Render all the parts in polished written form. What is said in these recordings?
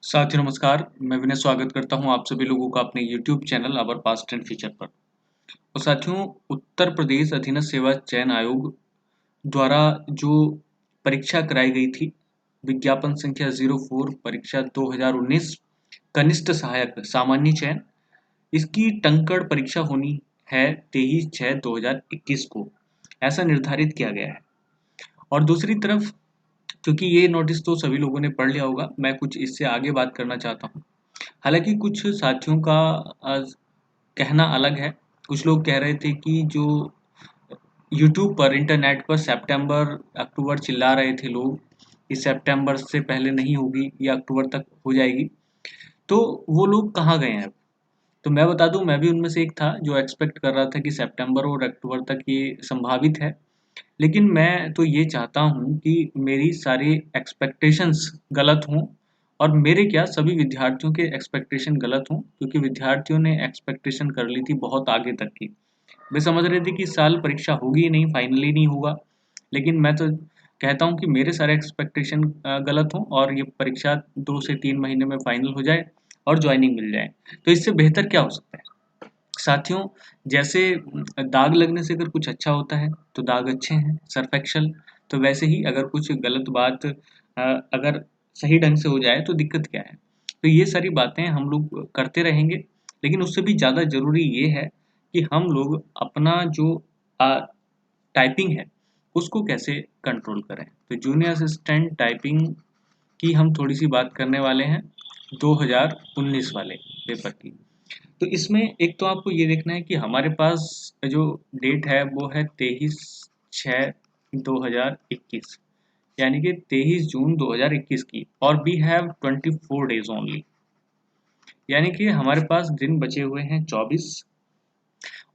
साथियों नमस्कार, मैं विनय स्वागत करता हूं आप सभी लोगों का अपने YouTube channel our past and future पर। और साथियों, उत्तर प्रदेश अधीनस्थ सेवा चयन आयोग द्वारा जो परीक्षा कराई गई थी, विज्ञापन संख्या 04 परीक्षा 2019 कनिष्ठ सहायक सामान्य चयन, इसकी टंकण परीक्षा होनी है 23/6/2021 को, ऐसा निर्धारित किया गया है। और दूसरी तरफ, क्योंकि ये नोटिस तो सभी लोगों ने पढ़ लिया होगा, मैं कुछ इससे आगे बात करना चाहता हूँ। हालाँकि कुछ साथियों का कहना अलग है। कुछ लोग कह रहे थे कि जो यूट्यूब पर, इंटरनेट पर सितंबर, अक्टूबर चिल्ला रहे थे लोग कि सितंबर से पहले नहीं होगी या अक्टूबर तक हो जाएगी, तो वो लोग कहाँ गए हैं अब? तो मैं बता दूँ, मैं भी उनमें से एक था जो एक्सपेक्ट कर रहा था कि सितंबर और अक्टूबर तक ये संभावित है। लेकिन मैं तो ये चाहता हूँ कि मेरी सारी एक्सपेक्टेशंस गलत हों और मेरे क्या, सभी विद्यार्थियों के एक्सपेक्टेशन गलत हों, क्योंकि विद्यार्थियों ने एक्सपेक्टेशन कर ली थी बहुत आगे तक की। वे समझ रहे थे कि इस साल परीक्षा होगी ही नहीं, फाइनली नहीं होगा। लेकिन मैं तो कहता हूँ कि मेरे सारे एक्सपेक्टेशन गलत हों और ये परीक्षा 2 से 3 महीने में फाइनल हो जाए और ज्वाइनिंग मिल जाए। तो इससे बेहतर क्या हो सकता है? साथियों, जैसे दाग लगने से अगर कुछ अच्छा होता है तो दाग अच्छे हैं, सर्फ एक्सेल। तो वैसे ही अगर कुछ गलत बात अगर सही ढंग से हो जाए तो दिक्कत क्या है? तो ये सारी बातें हम लोग करते रहेंगे, लेकिन उससे भी ज़्यादा ज़रूरी ये है कि हम लोग अपना जो टाइपिंग है उसको कैसे कंट्रोल करें। तो जूनियर असिस्टेंट टाइपिंग की हम थोड़ी सी बात करने वाले हैं, 2019 वाले पेपर की। तो इसमें एक तो आपको ये देखना है कि हमारे पास जो डेट है वो है 23/6/2021, यानी कि 23 जून 2021 की, और वी हैव 24 डेज ओनली, यानी कि हमारे पास दिन बचे हुए हैं 24।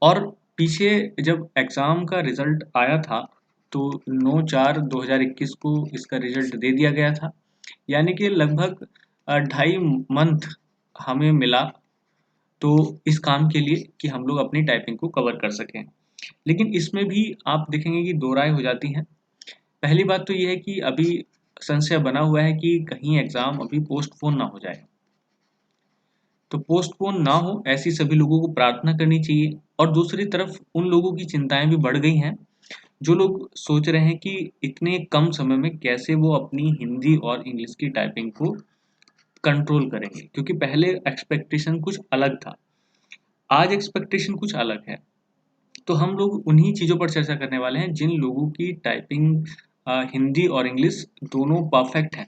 और पीछे जब एग्ज़ाम का रिजल्ट आया था तो 9/4/2021 को इसका रिजल्ट दे दिया गया था, यानी कि लगभग 2.5 मंथ हमें मिला तो इस काम के लिए कि हम लोग अपनी टाइपिंग को कवर कर सकें। लेकिन इसमें भी आप देखेंगे कि दो राय हो जाती हैं। पहली बात तो ये है कि अभी संशय बना हुआ है कि कहीं एग्ज़ाम अभी पोस्टपोन ना हो जाए। तो पोस्टपोन ना हो, ऐसी सभी लोगों को प्रार्थना करनी चाहिए। और दूसरी तरफ उन लोगों की चिंताएं भी बढ़ गई हैं जो लोग सोच रहे हैं कि इतने कम समय में कैसे वो अपनी हिंदी और इंग्लिश की टाइपिंग को कंट्रोल करेंगे, क्योंकि पहले एक्सपेक्टेशन कुछ अलग था, आज एक्सपेक्टेशन कुछ अलग है। तो हम लोग उन्हीं चीज़ों पर चर्चा करने वाले हैं जिन लोगों की टाइपिंग हिंदी और इंग्लिश दोनों परफेक्ट हैं।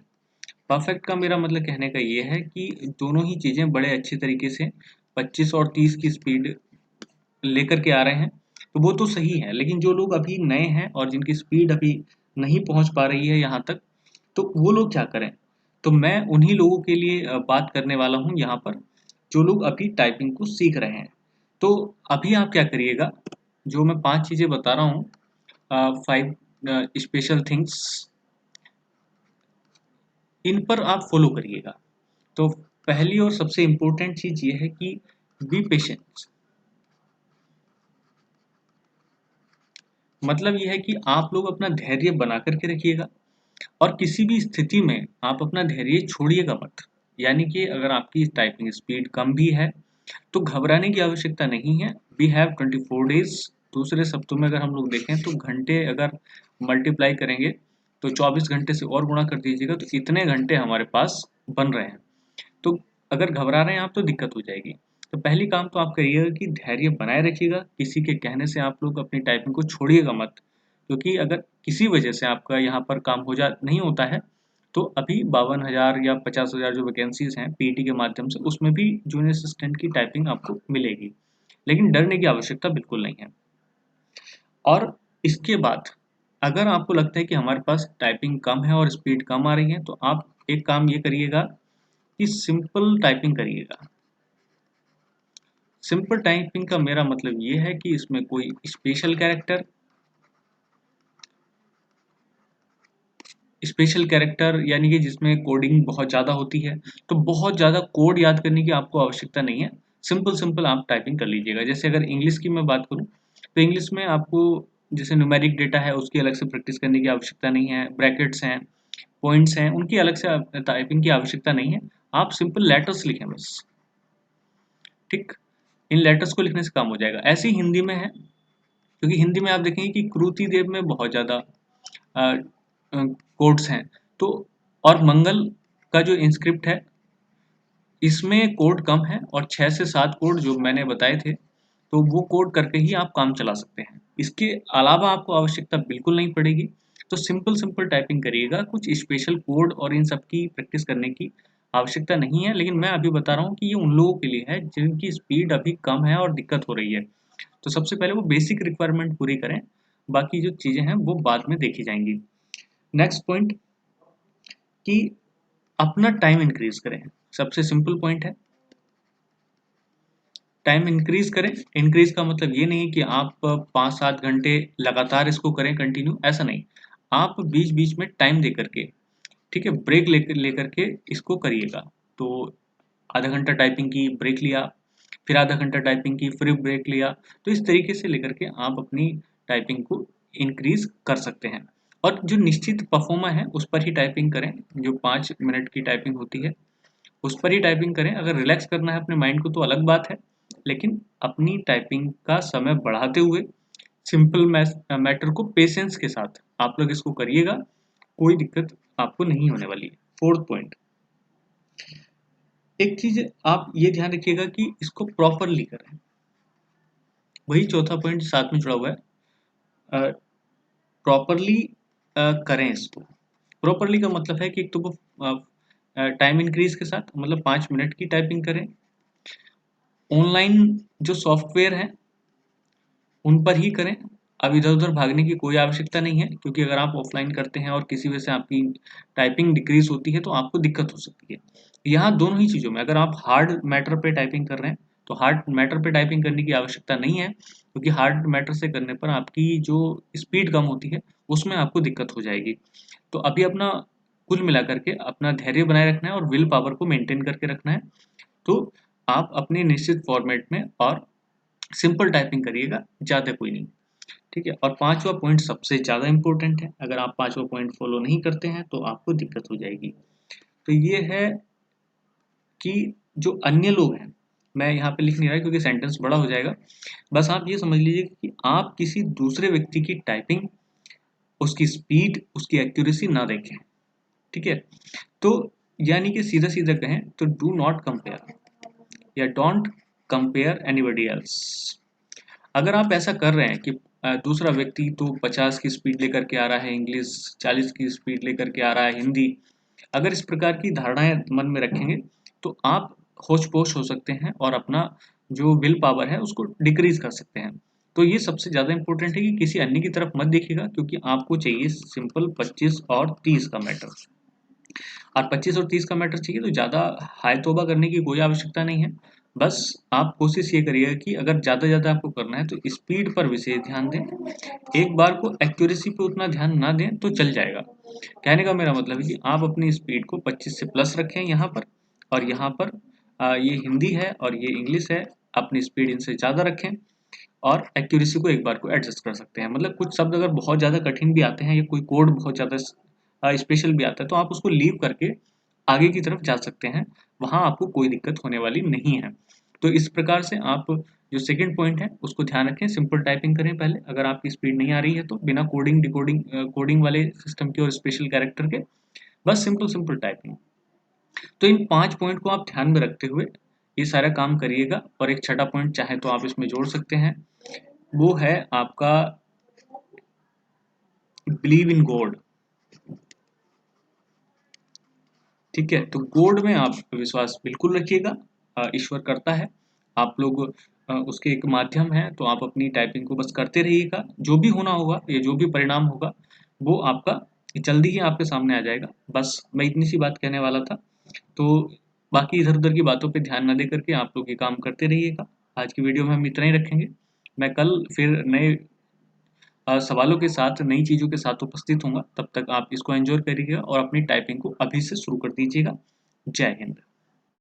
परफेक्ट का मेरा मतलब कहने का ये है कि दोनों ही चीज़ें बड़े अच्छे तरीके से 25 और 30 की स्पीड लेकर के आ रहे हैं, तो वो तो सही है। लेकिन जो लोग अभी नए हैं और जिनकी स्पीड अभी नहीं पहुंच पा रही है यहाँ तक, तो वो लोग क्या करें? तो मैं उन्हीं लोगों के लिए बात करने वाला हूँ यहाँ पर, जो लोग अभी टाइपिंग को सीख रहे हैं। तो अभी आप क्या करिएगा, जो मैं 5 चीज़ें बता रहा हूँ, 5 स्पेशल थिंग्स, इन पर आप फॉलो करिएगा। तो पहली और सबसे इम्पोर्टेंट चीज़ ये है कि बी पेशेंट। मतलब ये है कि आप लोग अपना धैर्य बना कर के रखिएगा और किसी भी स्थिति में आप अपना धैर्य छोड़िएगा मत। यानी कि अगर आपकी टाइपिंग स्पीड कम भी है तो घबराने की आवश्यकता नहीं है। We have 24 days. दूसरे शब्दों में अगर हम लोग देखें तो घंटे अगर मल्टीप्लाई करेंगे तो 24 घंटे से और गुणा कर दीजिएगा, तो इतने घंटे हमारे पास बन रहे हैं। तो अगर घबरा रहे हैं आप तो दिक्कत हो जाएगी। तो पहली काम तो आप करिएगा कि धैर्य बनाए रखिएगा, किसी के कहने से आप लोग अपनी टाइपिंग को छोड़िएगा मत, क्योंकि अगर किसी वजह से आपका यहाँ पर काम हो जा नहीं होता है तो अभी 52,000 या 50,000 जो वैकेंसीज हैं पीटी के माध्यम से, उसमें भी जूनियर असिस्टेंट की टाइपिंग आपको मिलेगी। लेकिन डरने की आवश्यकता बिल्कुल नहीं है। और इसके बाद अगर आपको लगता है कि हमारे पास टाइपिंग कम है और स्पीड कम आ रही है, तो आप एक काम ये करिएगा कि सिंपल टाइपिंग करिएगा। सिंपल टाइपिंग का मेरा मतलब ये है कि इसमें कोई स्पेशल कैरेक्टर यानी कि जिसमें कोडिंग बहुत ज़्यादा होती है, तो बहुत ज़्यादा कोड याद करने की आपको आवश्यकता नहीं है। सिंपल सिंपल आप टाइपिंग कर लीजिएगा। जैसे अगर इंग्लिश की मैं बात करूँ तो इंग्लिश में आपको जैसे न्यूमेरिक डेटा है उसकी अलग से प्रैक्टिस करने की आवश्यकता नहीं है। ब्रैकेट्स हैं, पॉइंट्स हैं उनकी अलग से टाइपिंग की आवश्यकता नहीं है, आप सिंपल लेटर्स लिखें बस, ठीक। इन लेटर्स को लिखने से काम हो जाएगा। ऐसे ही हिंदी में है, क्योंकि हिंदी में आप देखेंगे कि क्रूति देव में बहुत ज़्यादा कोड्स हैं, तो और मंगल का जो इंस्क्रिप्ट है इसमें कोड कम है, और 6 से 7 कोड जो मैंने बताए थे, तो वो कोड करके ही आप काम चला सकते हैं। इसके अलावा आपको आवश्यकता बिल्कुल नहीं पड़ेगी। तो सिंपल सिंपल टाइपिंग करिएगा, कुछ स्पेशल कोड और इन सब की प्रैक्टिस करने की आवश्यकता नहीं है। लेकिन मैं अभी बता रहा हूँ कि ये उन लोगों के लिए है जिनकी स्पीड अभी कम है और दिक्कत हो रही है। तो सबसे पहले वो बेसिक रिक्वायरमेंट पूरी करें, बाकी जो चीज़ें हैं वो बाद में देखी जाएंगी। नेक्स्ट पॉइंट कि अपना टाइम इंक्रीज करें, सबसे सिंपल पॉइंट है, टाइम इंक्रीज करें। इंक्रीज का मतलब ये नहीं कि आप 5-7 घंटे लगातार इसको करें कंटिन्यू, ऐसा नहीं। आप बीच बीच में टाइम दे करके, ठीक है, ब्रेक लेकर के इसको करिएगा। तो आधा घंटा टाइपिंग की, ब्रेक लिया, फिर आधा घंटा टाइपिंग की, फिर ब्रेक लिया। तो इस तरीके से लेकर के आप अपनी टाइपिंग को इंक्रीज कर सकते हैं। और जो निश्चित परफॉर्मा है उस पर ही टाइपिंग करें, जो 5 मिनट की टाइपिंग होती है उस पर ही टाइपिंग करें। अगर रिलैक्स करना है अपने माइंड को तो अलग बात है, लेकिन अपनी टाइपिंग का समय बढ़ाते हुए सिंपल मैटर को पेशेंस के साथ आप लोग इसको करिएगा, कोई दिक्कत आपको नहीं होने वाली है। फोर्थ पॉइंट, एक चीज आप ये ध्यान रखिएगा कि इसको प्रॉपरली करें। वही चौथा पॉइंट साथ में जुड़ा हुआ है, प्रॉपरली करें इसको। प्रॉपरली का मतलब है कि एक तो वो टाइम इंक्रीज के साथ, मतलब 5 मिनट की टाइपिंग करें। ऑनलाइन जो सॉफ्टवेयर है उन पर ही करें, अब इधर उधर भागने की कोई आवश्यकता नहीं है, क्योंकि अगर आप ऑफलाइन करते हैं और किसी वजह से आपकी टाइपिंग डिक्रीज होती है तो आपको दिक्कत हो सकती है। यहाँ दोनों ही चीज़ों में, अगर आप हार्ड मैटर पे टाइपिंग कर रहे हैं तो हार्ड मैटर पे टाइपिंग करने की आवश्यकता नहीं है, क्योंकि हार्ड मैटर से करने पर आपकी जो स्पीड कम होती है उसमें आपको दिक्कत हो जाएगी। तो अभी अपना कुल मिलाकर के अपना धैर्य बनाए रखना है और विल पावर को मेंटेन करके रखना है। तो आप अपने निश्चित फॉर्मेट में और सिंपल टाइपिंग करिएगा, ज़्यादा कोई नहीं, ठीक है। और पांचवा पॉइंट सबसे ज़्यादा इंपॉर्टेंट है, अगर आप पांचवा पॉइंट फॉलो नहीं करते हैं तो आपको दिक्कत हो जाएगी। तो ये है कि जो अन्य लोग हैं, मैं यहाँ पे लिख नहीं रहा क्योंकि सेंटेंस बड़ा हो जाएगा, बस आप ये समझ लीजिए कि आप किसी दूसरे व्यक्ति की टाइपिंग, उसकी स्पीड, उसकी एक्यूरेसी ना देखें, ठीक है। तो यानी कि सीधा सीधा कहें तो डू नॉट कंपेयर या डोंट कंपेयर एनीबडी एल्स। अगर आप ऐसा कर रहे हैं कि दूसरा व्यक्ति तो 50 की स्पीड लेकर के आ रहा है इंग्लिश, 40 की स्पीड लेकर के आ रहा है हिंदी, अगर इस प्रकार की धारणाएं मन में रखेंगे तो आप होश पोश हो सकते हैं और अपना जो विल पावर है उसको डिक्रीज कर सकते हैं। तो ये सबसे ज़्यादा इंपॉर्टेंट है कि किसी अन्य की तरफ मत देखिएगा, क्योंकि आपको चाहिए सिंपल 25 और 30 का मैटर। और 25 और 30 का मैटर चाहिए तो ज़्यादा हाय तौबा करने की कोई आवश्यकता नहीं है। बस आप कोशिश ये करिएगा कि अगर ज़्यादा ज़्यादा आपको करना है तो स्पीड पर विशेष ध्यान दें, एक बार को एक्यूरेसी पे उतना ध्यान ना दें तो चल जाएगा। कहने का मेरा मतलब है कि आप अपनी स्पीड को 25 से प्लस रखें यहाँ पर, और यहाँ पर ये हिंदी है और ये इंग्लिश है, अपनी स्पीड इनसे ज़्यादा रखें, और एक्यूरेसी को एक बार को एडजस्ट कर सकते हैं। मतलब कुछ शब्द अगर बहुत ज़्यादा कठिन भी आते हैं या कोई कोड बहुत ज़्यादा स्पेशल भी आता है तो आप उसको लीव करके आगे की तरफ जा सकते हैं, वहाँ आपको कोई दिक्कत होने वाली नहीं है। तो इस प्रकार से आप जो सेकंड पॉइंट है उसको ध्यान रखें, सिंपल टाइपिंग करें पहले, अगर आपकी स्पीड नहीं आ रही है तो बिना कोडिंग डिकोडिंग कोडिंग वाले सिस्टम के और स्पेशल कैरेक्टर के, बस सिंपल सिंपल टाइपिंग। तो इन 5 पॉइंट को आप ध्यान में रखते हुए ये सारा काम करिएगा। और एक छठा पॉइंट चाहे तो आप इसमें जोड़ सकते हैं, वो है आपका बिलीव इन गॉड, ठीक है। तो गॉड में आप विश्वास बिल्कुल रखिएगा, ईश्वर करता है, आप लोग उसके एक माध्यम है, तो आप अपनी टाइपिंग को बस करते रहिएगा, जो भी होना होगा या जो भी परिणाम होगा वो आपका जल्दी ही आपके सामने आ जाएगा। बस मैं इतनी सी बात कहने वाला था। तो बाकी इधर उधर की बातों पे ध्यान न दे करके आप लोग ये काम करते रहिएगा। आज की वीडियो में हम इतना ही रखेंगे, मैं कल फिर नए सवालों के साथ, नई चीज़ों के साथ उपस्थित होऊंगा। तब तक आप इसको एंजॉय करिएगा और अपनी टाइपिंग को अभी से शुरू कर दीजिएगा। जय हिंद।